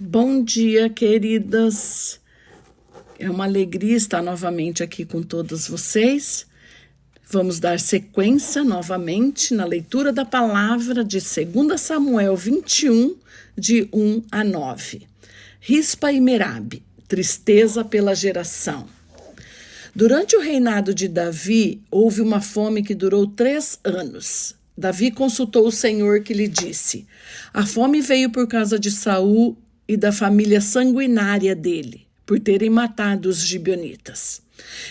Bom dia, queridas. É uma alegria estar novamente aqui com todos vocês. Vamos dar sequência novamente na leitura da palavra de 2 Samuel 21, de 1 a 9. Rispa e Merabe, tristeza pela geração. Durante o reinado de Davi, houve uma fome que durou 3 anos. Davi consultou o Senhor, que lhe disse: a fome veio por causa de Saul e da família sanguinária dele, por terem matado os gibeonitas.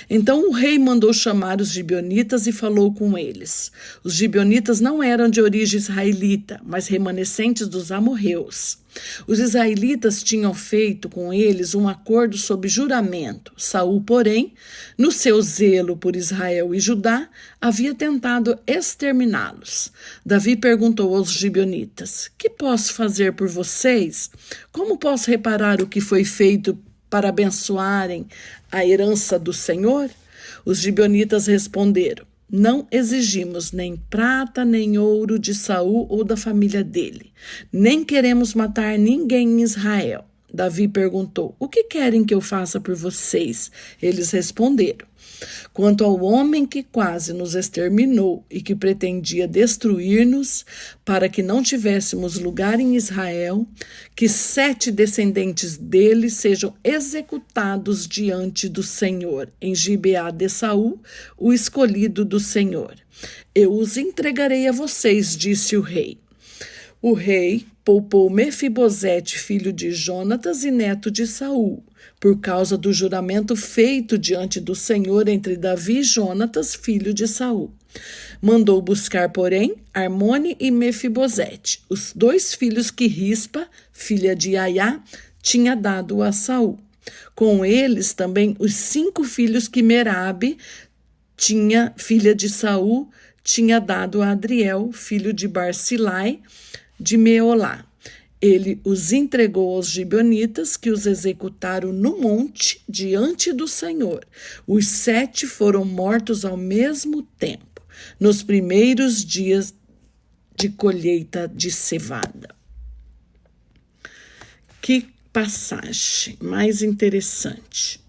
Então o rei mandou chamar os gibeonitas e falou com eles. Os gibeonitas não eram de origem israelita, mas remanescentes dos amorreus. Os israelitas tinham feito com eles um acordo sob juramento. Saul, porém, no seu zelo por Israel e Judá, havia tentado exterminá-los. Davi perguntou aos gibeonitas: que posso fazer por vocês? Como posso reparar o que foi feito para abençoarem a herança do Senhor? Os gibeonitas responderam: não exigimos nem prata nem ouro de Saul ou da família dele, nem queremos matar ninguém em Israel. Davi perguntou: o que querem que eu faça por vocês? Eles responderam: quanto ao homem que quase nos exterminou e que pretendia destruir-nos, para que não tivéssemos lugar em Israel, que 7 descendentes dele sejam executados diante do Senhor, em Gibeá de Saul, o escolhido do Senhor. Eu os entregarei a vocês, disse o rei. O rei poupou Mefibosete, filho de Jonatas e neto de Saul, por causa do juramento feito diante do Senhor entre Davi e Jonatas, filho de Saul. Mandou buscar, porém, Armone e Mefibosete, os 2 filhos que Rispa, filha de Aiá, tinha dado a Saul. Com eles também os 5 filhos que Merabe, filha de Saul, tinha dado a Adriel, filho de Barzilai, de Meolá. Ele os entregou aos gibeonitas, que os executaram no monte diante do Senhor. Os 7 foram mortos ao mesmo tempo, nos primeiros dias de colheita de cevada. Que passagem mais interessante.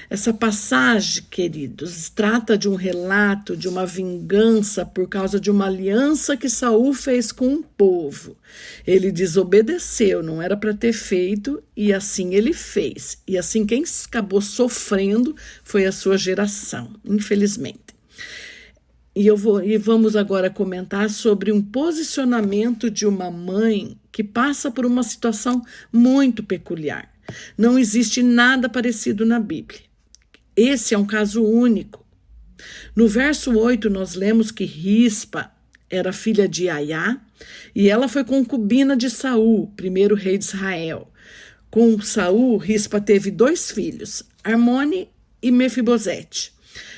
Essa passagem, queridos, trata de um relato de uma vingança por causa de uma aliança que Saul fez com um povo. Ele desobedeceu, não era para ter feito, e assim ele fez. E assim quem acabou sofrendo foi a sua geração, infelizmente. E vamos agora comentar sobre um posicionamento de uma mãe que passa por uma situação muito peculiar. Não existe nada parecido na Bíblia. Esse é um caso único. No verso 8, nós lemos que Rispa era filha de Aiá e ela foi concubina de Saul, primeiro rei de Israel. Com Saul, Rispa teve 2 filhos, Armone e Mefibosete.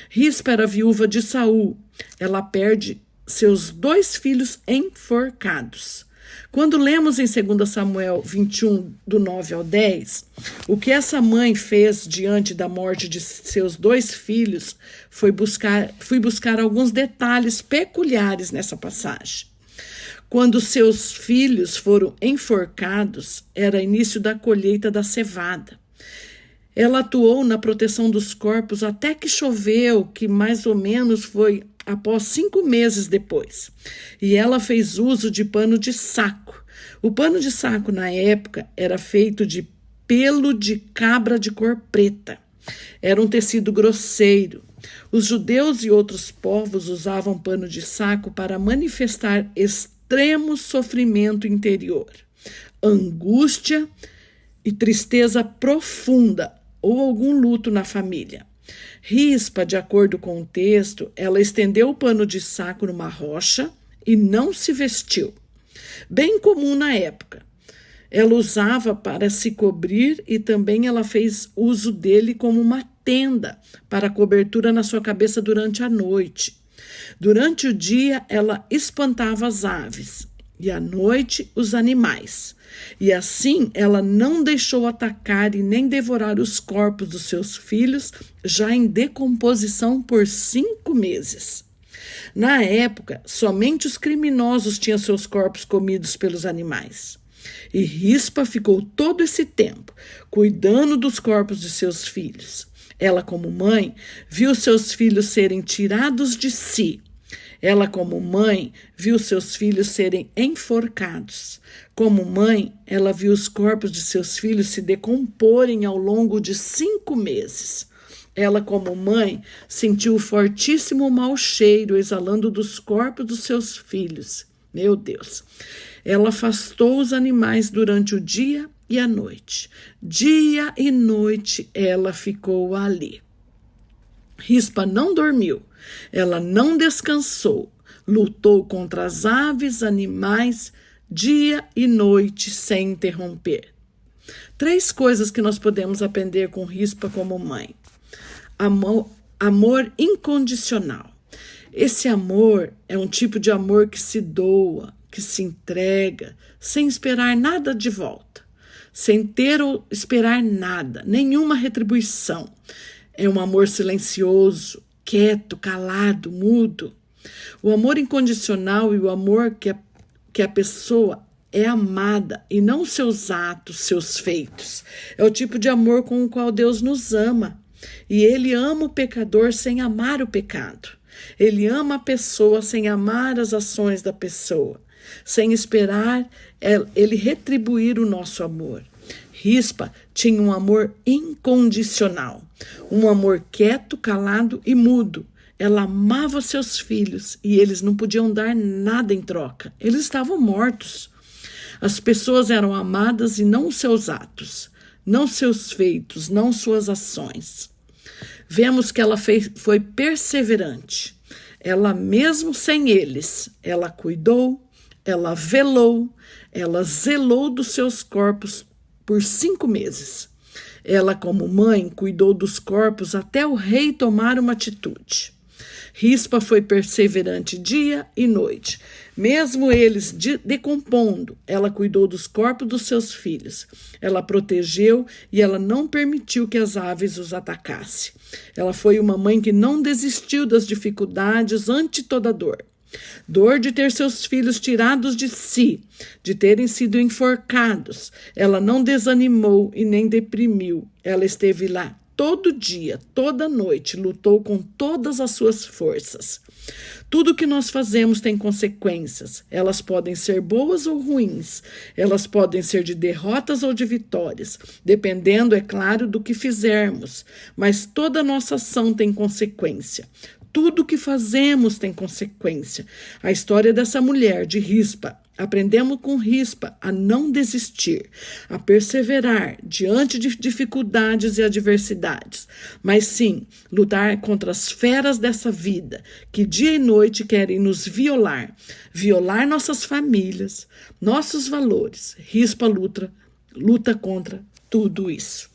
Rispa era viúva de Saul. Ela perde seus 2 filhos enforcados. Quando lemos em 2 Samuel 21, do 9 ao 10, o que essa mãe fez diante da morte de seus 2 filhos, fui buscar alguns detalhes peculiares nessa passagem. Quando seus filhos foram enforcados, era início da colheita da cevada. Ela atuou na proteção dos corpos até que choveu, que mais ou menos foi após 5 meses depois. E ela fez uso de pano de saco. O pano de saco, na época, era feito de pelo de cabra de cor preta. Era um tecido grosseiro. Os judeus e outros povos usavam pano de saco para manifestar extremo sofrimento interior, angústia e tristeza profunda ou algum luto na família. Rispa, de acordo com o texto, ela estendeu o pano de saco numa rocha e não se vestiu. Bem comum na época. Ela usava para se cobrir e também ela fez uso dele como uma tenda para cobertura na sua cabeça durante a noite. Durante o dia, ela espantava as aves e à noite os animais. E assim ela não deixou atacar e nem devorar os corpos dos seus filhos, já em decomposição por 5 meses. Na época, somente os criminosos tinham seus corpos comidos pelos animais. E Rispa ficou todo esse tempo cuidando dos corpos de seus filhos. Ela, como mãe, viu seus filhos serem tirados de si. Ela, como mãe, viu seus filhos serem enforcados. Como mãe, ela viu os corpos de seus filhos se decomporem ao longo de 5 meses. Ela, como mãe, sentiu o fortíssimo mau cheiro exalando dos corpos dos seus filhos. Meu Deus! Ela afastou os animais durante o dia e a noite. Dia e noite ela ficou ali. Rispa não dormiu, ela não descansou, lutou contra as aves, animais, dia e noite sem interromper. 3 coisas que nós podemos aprender com Rispa como mãe. Amor incondicional. Esse amor é um tipo de amor que se doa, que se entrega, sem esperar nada de volta, sem ter ou esperar nada, nenhuma retribuição. É um amor silencioso, quieto, calado, mudo. O amor incondicional e o amor que a pessoa é amada e não seus atos, seus feitos. É o tipo de amor com o qual Deus nos ama. E Ele ama o pecador sem amar o pecado. Ele ama a pessoa sem amar as ações da pessoa, sem esperar Ele retribuir o nosso amor. Rispa tinha um amor incondicional, um amor quieto, calado e mudo. Ela amava seus filhos e eles não podiam dar nada em troca. Eles estavam mortos. As pessoas eram amadas e não seus atos, não seus feitos, não suas ações. Vemos que ela foi perseverante. Ela, mesmo sem eles, ela cuidou, ela velou, ela zelou dos seus corpos por 5 meses. Ela, como mãe, cuidou dos corpos até o rei tomar uma atitude. Rispa foi perseverante dia e noite. Mesmo eles decompondo, ela cuidou dos corpos dos seus filhos. Ela protegeu e ela não permitiu que as aves os atacassem. Ela foi uma mãe que não desistiu das dificuldades ante toda dor. Dor de ter seus filhos tirados de si, de terem sido enforcados. Ela não desanimou e nem deprimiu. Ela esteve lá todo dia, toda noite, lutou com todas as suas forças. Tudo que nós fazemos tem consequências. Elas podem ser boas ou ruins. Elas podem ser de derrotas ou de vitórias, dependendo, é claro, do que fizermos. Mas toda nossa ação tem consequência. Tudo que fazemos tem consequência. A história dessa mulher, de Rispa. Aprendemos com Rispa a não desistir, a perseverar diante de dificuldades e adversidades, mas sim lutar contra as feras dessa vida que dia e noite querem nos violar nossas famílias, nossos valores. Rispa luta contra tudo isso.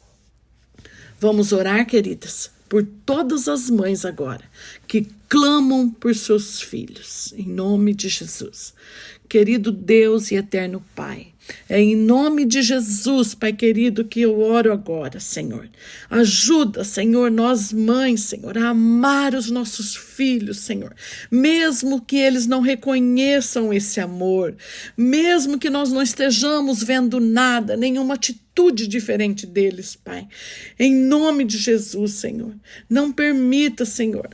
Vamos orar, queridas, por todas as mães agora que clamam por seus filhos, em nome de Jesus. Querido Deus e eterno Pai, é em nome de Jesus, Pai querido, que eu oro agora, Senhor. Ajuda, Senhor, nós mães, Senhor, a amar os nossos filhos, Senhor. Mesmo que eles não reconheçam esse amor, mesmo que nós não estejamos vendo nada, nenhuma atitude diferente deles, Pai. Em nome de Jesus, Senhor. Não permita, Senhor,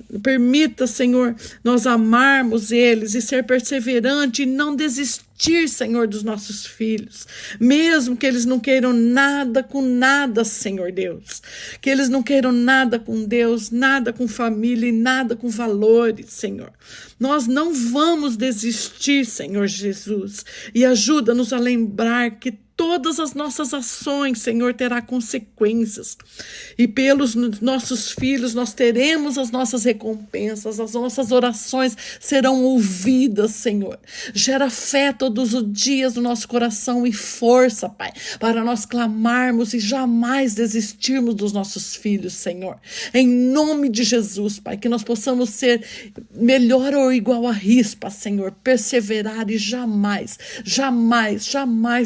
nós amarmos eles e ser perseverante e não desistir, Senhor, dos nossos filhos, mesmo que eles não queiram nada com nada, Senhor Deus, que eles não queiram nada com Deus, nada com família e nada com valores, Senhor. Nós não vamos desistir, Senhor Jesus, e ajuda-nos a lembrar que todas as nossas ações, Senhor, terá consequências. E pelos nossos filhos nós teremos as nossas recompensas, as nossas orações serão ouvidas, Senhor. Gera fé todos os dias no nosso coração e força, Pai, para nós clamarmos e jamais desistirmos dos nossos filhos, Senhor. Em nome de Jesus, Pai, que nós possamos ser melhor ou igual a Rispa, Senhor, perseverar e jamais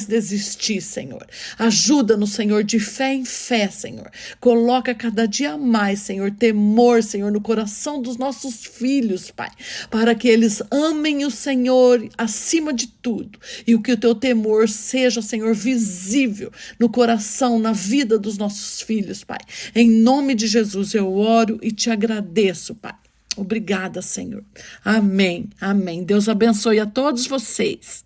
desistir Ti, Senhor. Ajuda-nos, Senhor, de fé em fé, Senhor. Coloca cada dia mais, Senhor, temor, Senhor, no coração dos nossos filhos, Pai, para que eles amem o Senhor acima de tudo e que o Teu temor seja, Senhor, visível no coração, na vida dos nossos filhos, Pai. Em nome de Jesus eu oro e Te agradeço, Pai. Obrigada, Senhor. Amém, amém. Deus abençoe a todos vocês.